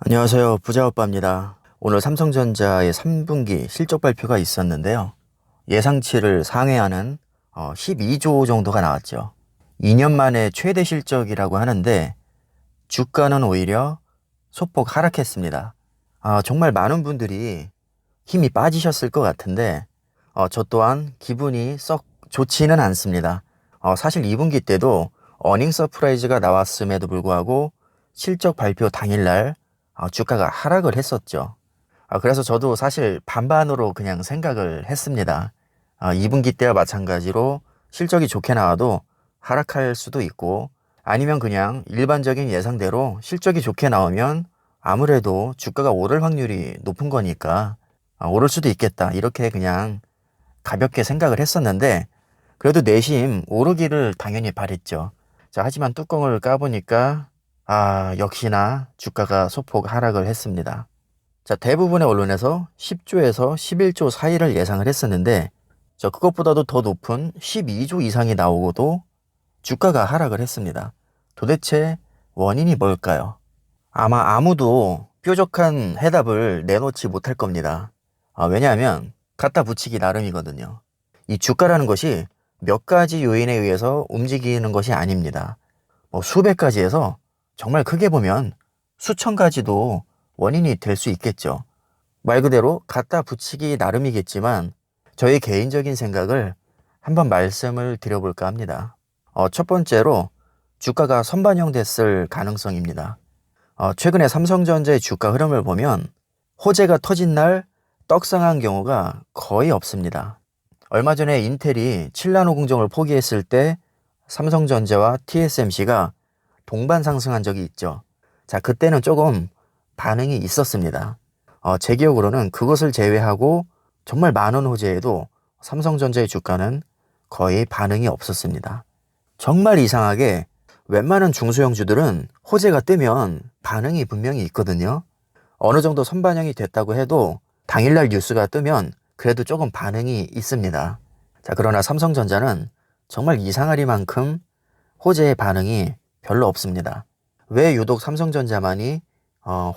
안녕하세요. 부자오빠입니다. 오늘 삼성전자의 3분기 실적 발표가 있었는데요. 예상치를 상회하는 12조 정도가 나왔죠. 2년 만에 최대 실적이라고 하는데 주가는 오히려 소폭 하락했습니다. 정말 많은 분들이 힘이 빠지셨을 것 같은데 저 또한 기분이 썩 좋지는 않습니다. 사실 2분기 때도 어닝 서프라이즈가 나왔음에도 불구하고 실적 발표 당일날 주가가 하락을 했었죠. 그래서 저도 사실 반반으로 그냥 생각을 했습니다. 2분기 때와 마찬가지로 실적이 좋게 나와도 하락할 수도 있고 아니면 그냥 일반적인 예상대로 실적이 좋게 나오면 아무래도 주가가 오를 확률이 높은 거니까 오를 수도 있겠다 이렇게 그냥 가볍게 생각을 했었는데 그래도 내심 오르기를 당연히 바랬죠. 자, 하지만 뚜껑을 까보니까 역시나 주가가 소폭 하락을 했습니다. 자, 대부분의 언론에서 10조에서 11조 사이를 예상을 했었는데 그것보다도 더 높은 12조 이상이 나오고도 주가가 하락을 했습니다. 도대체 원인이 뭘까요? 아마 아무도 뾰족한 해답을 내놓지 못할 겁니다. 왜냐하면 갖다 붙이기 나름이거든요. 이 주가라는 것이 몇 가지 요인에 의해서 움직이는 것이 아닙니다. 수백 가지에서 정말 크게 보면 수천 가지도 원인이 될 수 있겠죠. 말 그대로 갖다 붙이기 나름이겠지만 저의 개인적인 생각을 한번 말씀을 드려볼까 합니다. 첫 번째로 주가가 선반영됐을 가능성입니다. 최근에 삼성전자의 주가 흐름을 보면 호재가 터진 날 떡상한 경우가 거의 없습니다. 얼마 전에 인텔이 7나노 공정을 포기했을 때 삼성전자와 TSMC가 동반 상승한 적이 있죠. 자, 그때는 조금 반응이 있었습니다. 제 기억으로는 그것을 제외하고 정말 많은 호재에도 삼성전자의 주가는 거의 반응이 없었습니다. 정말 이상하게 웬만한 중소형주들은 호재가 뜨면 반응이 분명히 있거든요. 어느 정도 선반영이 됐다고 해도 당일날 뉴스가 뜨면 그래도 조금 반응이 있습니다. 자, 그러나 삼성전자는 정말 이상하리만큼 호재의 반응이 별로 없습니다. 왜 유독 삼성전자만이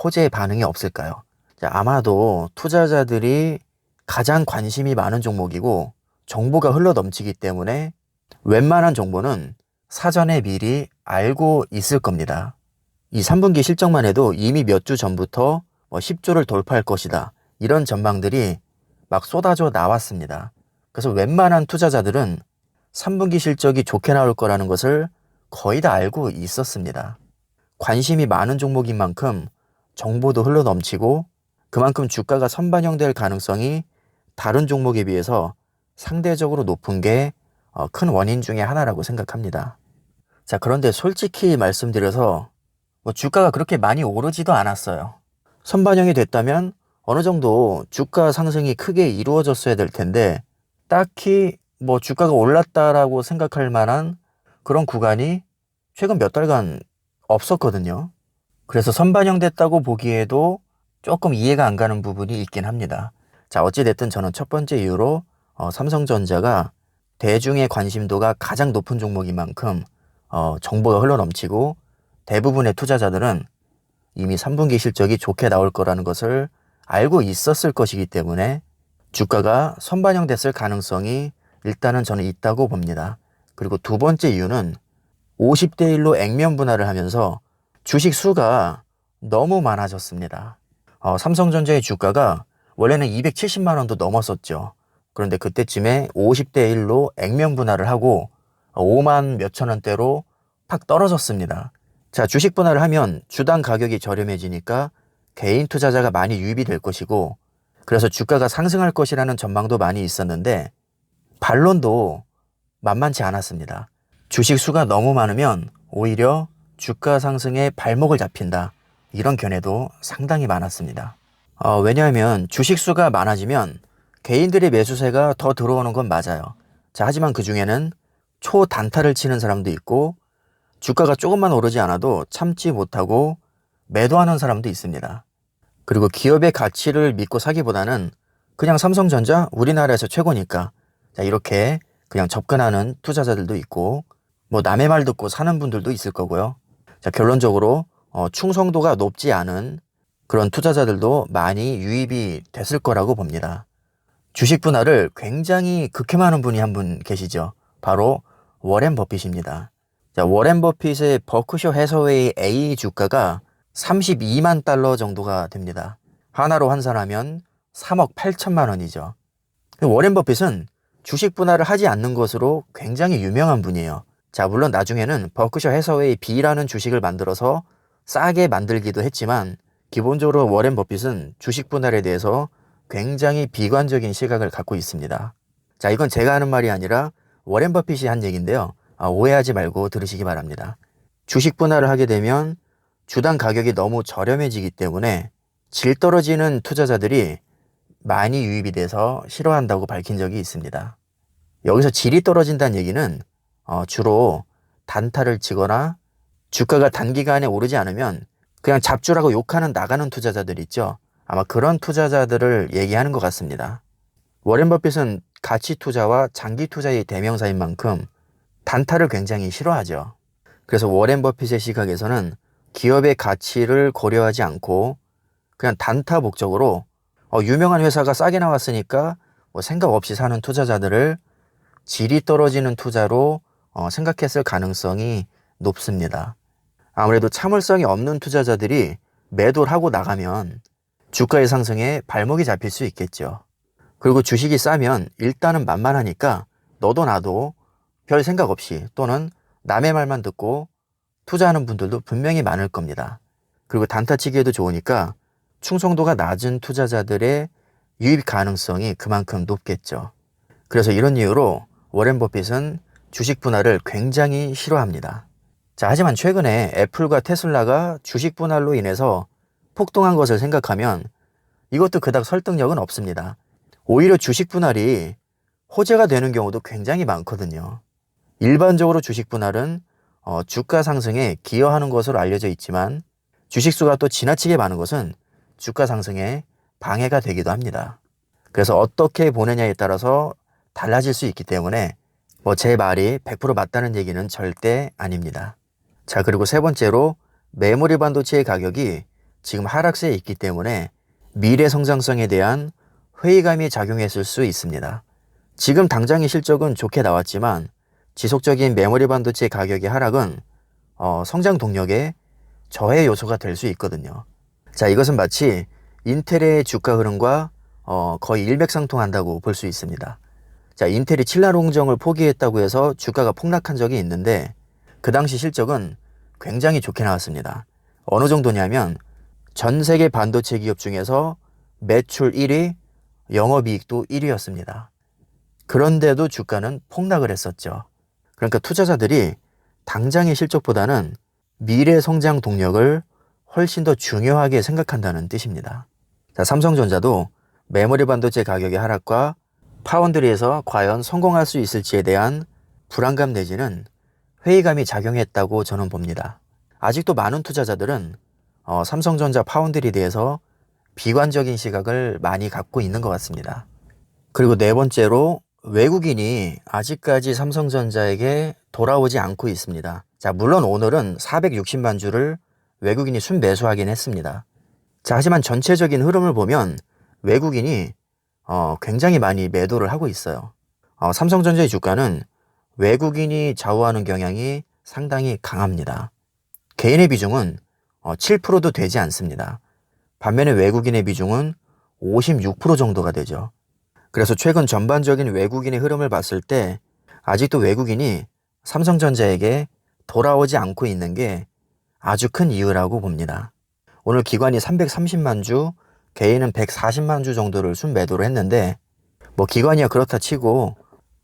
호재의 반응이 없을까요? 자, 아마도 투자자들이 가장 관심이 많은 종목이고 정보가 흘러넘치기 때문에 웬만한 정보는 사전에 미리 알고 있을 겁니다. 이 3분기 실적만 해도 이미 몇 주 전부터 10조를 돌파할 것이다. 이런 전망들이 막 쏟아져 나왔습니다. 그래서 웬만한 투자자들은 3분기 실적이 좋게 나올 거라는 것을 거의 다 알고 있었습니다. 관심이 많은 종목인 만큼 정보도 흘러넘치고 그만큼 주가가 선반영될 가능성이 다른 종목에 비해서 상대적으로 높은 게 큰 원인 중에 하나라고 생각합니다. 자, 그런데 솔직히 말씀드려서 주가가 그렇게 많이 오르지도 않았어요. 선반영이 됐다면 어느 정도 주가 상승이 크게 이루어졌어야 될 텐데 딱히 주가가 올랐다라고 생각할 만한 그런 구간이 최근 몇 달간 없었거든요. 그래서 선반영됐다고 보기에도 조금 이해가 안 가는 부분이 있긴 합니다. 자, 어찌됐든 저는 첫 번째 이유로 삼성전자가 대중의 관심도가 가장 높은 종목인 만큼 정보가 흘러넘치고 대부분의 투자자들은 이미 3분기 실적이 좋게 나올 거라는 것을 알고 있었을 것이기 때문에 주가가 선반영됐을 가능성이 일단은 저는 있다고 봅니다. 그리고 두 번째 이유는 50대 1로 액면 분할을 하면서 주식 수가 너무 많아졌습니다. 삼성전자의 주가가 원래는 270만 원도 넘었었죠. 그런데 그때쯤에 50대 1로 액면 분할을 하고 5만 몇천 원대로 팍 떨어졌습니다. 자, 주식 분할을 하면 주당 가격이 저렴해지니까 개인 투자자가 많이 유입이 될 것이고 그래서 주가가 상승할 것이라는 전망도 많이 있었는데 반론도 만만치 않았습니다. 주식 수가 너무 많으면 오히려 주가 상승에 발목을 잡힌다. 이런 견해도 상당히 많았습니다. 왜냐하면 주식 수가 많아지면 개인들의 매수세가 더 들어오는 건 맞아요. 자, 하지만 그 중에는 초단타를 치는 사람도 있고 주가가 조금만 오르지 않아도 참지 못하고 매도하는 사람도 있습니다. 그리고 기업의 가치를 믿고 사기보다는 그냥 삼성전자 우리나라에서 최고니까 자, 이렇게 그냥 접근하는 투자자들도 있고 남의 말 듣고 사는 분들도 있을 거고요. 자, 결론적으로 충성도가 높지 않은 그런 투자자들도 많이 유입이 됐을 거라고 봅니다. 주식 분할을 굉장히 극혐하는 분이 한 분 계시죠. 바로 워렌 버핏입니다. 자, 워렌 버핏의 버크셔 해서웨이 A 주가가 32만 달러 정도가 됩니다. 하나로 환산하면 3억 8천만 원이죠. 워렌 버핏은 주식 분할을 하지 않는 것으로 굉장히 유명한 분이에요. 자, 물론 나중에는 버크셔 해서웨이 B라는 주식을 만들어서 싸게 만들기도 했지만 기본적으로 워렌 버핏은 주식 분할에 대해서 굉장히 비관적인 시각을 갖고 있습니다. 자, 이건 제가 하는 말이 아니라 워렌 버핏이 한 얘기인데요. 오해하지 말고 들으시기 바랍니다. 주식 분할을 하게 되면 주당 가격이 너무 저렴해지기 때문에 질 떨어지는 투자자들이 많이 유입이 돼서 싫어한다고 밝힌 적이 있습니다. 여기서 질이 떨어진다는 얘기는 주로 단타를 치거나 주가가 단기간에 오르지 않으면 그냥 잡주라고 욕하는 나가는 투자자들 있죠. 아마 그런 투자자들을 얘기하는 것 같습니다. 워렌 버핏은 가치 투자와 장기 투자의 대명사인 만큼 단타를 굉장히 싫어하죠. 그래서 워렌 버핏의 시각에서는 기업의 가치를 고려하지 않고 그냥 단타 목적으로 유명한 회사가 싸게 나왔으니까 생각 없이 사는 투자자들을 질이 떨어지는 투자로 생각했을 가능성이 높습니다. 아무래도 참을성이 없는 투자자들이 매도를 하고 나가면 주가의 상승에 발목이 잡힐 수 있겠죠. 그리고 주식이 싸면 일단은 만만하니까 너도 나도 별 생각 없이 또는 남의 말만 듣고 투자하는 분들도 분명히 많을 겁니다. 그리고 단타치기에도 좋으니까 충성도가 낮은 투자자들의 유입 가능성이 그만큼 높겠죠. 그래서 이런 이유로 워렌 버핏은 주식 분할을 굉장히 싫어합니다. 자, 하지만 최근에 애플과 테슬라가 주식 분할로 인해서 폭등한 것을 생각하면 이것도 그닥 설득력은 없습니다. 오히려 주식 분할이 호재가 되는 경우도 굉장히 많거든요. 일반적으로 주식 분할은 주가 상승에 기여하는 것으로 알려져 있지만 주식수가 또 지나치게 많은 것은 주가 상승에 방해가 되기도 합니다. 그래서 어떻게 보느냐에 따라서 달라질 수 있기 때문에 제 말이 100% 맞다는 얘기는 절대 아닙니다. 자, 그리고 세 번째로 메모리 반도체의 가격이 지금 하락세에 있기 때문에 미래 성장성에 대한 회의감이 작용했을 수 있습니다. 지금 당장의 실적은 좋게 나왔지만 지속적인 메모리 반도체 가격의 하락은 성장 동력의 저해 요소가 될 수 있거든요. 자, 이것은 마치 인텔의 주가 흐름과 거의 일맥상통한다고 볼 수 있습니다. 자, 인텔이 칠라롱정을 포기했다고 해서 주가가 폭락한 적이 있는데 그 당시 실적은 굉장히 좋게 나왔습니다. 어느 정도냐면 전 세계 반도체 기업 중에서 매출 1위, 영업이익도 1위였습니다. 그런데도 주가는 폭락을 했었죠. 그러니까 투자자들이 당장의 실적보다는 미래 성장 동력을 훨씬 더 중요하게 생각한다는 뜻입니다. 자, 삼성전자도 메모리 반도체 가격의 하락과 파운드리에서 과연 성공할 수 있을지에 대한 불안감 내지는 회의감이 작용했다고 저는 봅니다. 아직도 많은 투자자들은 삼성전자 파운드리에 대해서 비관적인 시각을 많이 갖고 있는 것 같습니다. 그리고 네 번째로 외국인이 아직까지 삼성전자에게 돌아오지 않고 있습니다. 자, 물론 오늘은 460만 주를 외국인이 순매수하긴 했습니다. 자, 하지만 전체적인 흐름을 보면 외국인이 굉장히 많이 매도를 하고 있어요. 삼성전자의 주가는 외국인이 좌우하는 경향이 상당히 강합니다. 개인의 비중은 7%도 되지 않습니다. 반면에 외국인의 비중은 56% 정도가 되죠. 그래서 최근 전반적인 외국인의 흐름을 봤을 때 아직도 외국인이 삼성전자에게 돌아오지 않고 있는 게 아주 큰 이유라고 봅니다. 오늘 기관이 330만 주, 개인은 140만 주 정도를 순매도를 했는데 기관이야 그렇다 치고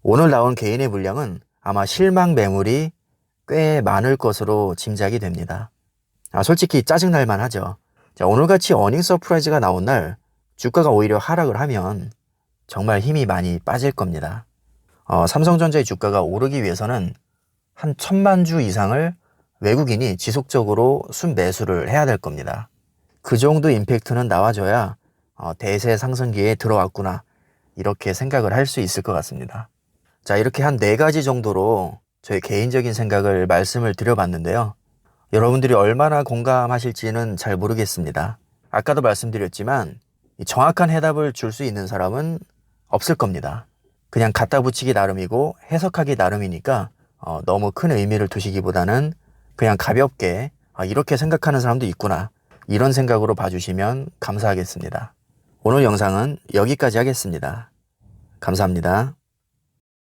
오늘 나온 개인의 물량은 아마 실망 매물이 꽤 많을 것으로 짐작이 됩니다. 솔직히 짜증날만 하죠. 자, 오늘같이 어닝 서프라이즈가 나온 날 주가가 오히려 하락을 하면 정말 힘이 많이 빠질 겁니다. 삼성전자의 주가가 오르기 위해서는 한 1000만 주 이상을 외국인이 지속적으로 순매수를 해야 될 겁니다. 그 정도 임팩트는 나와줘야 대세 상승기에 들어왔구나 이렇게 생각을 할 수 있을 것 같습니다. 자, 이렇게 한 4가지 정도로 저의 개인적인 생각을 말씀을 드려봤는데요. 여러분들이 얼마나 공감하실지는 잘 모르겠습니다. 아까도 말씀드렸지만 정확한 해답을 줄 수 있는 사람은 없을 겁니다. 그냥 갖다 붙이기 나름이고 해석하기 나름이니까 너무 큰 의미를 두시기보다는 그냥 가볍게 이렇게 생각하는 사람도 있구나, 이런 생각으로 봐주시면 감사하겠습니다. 오늘 영상은 여기까지 하겠습니다. 감사합니다.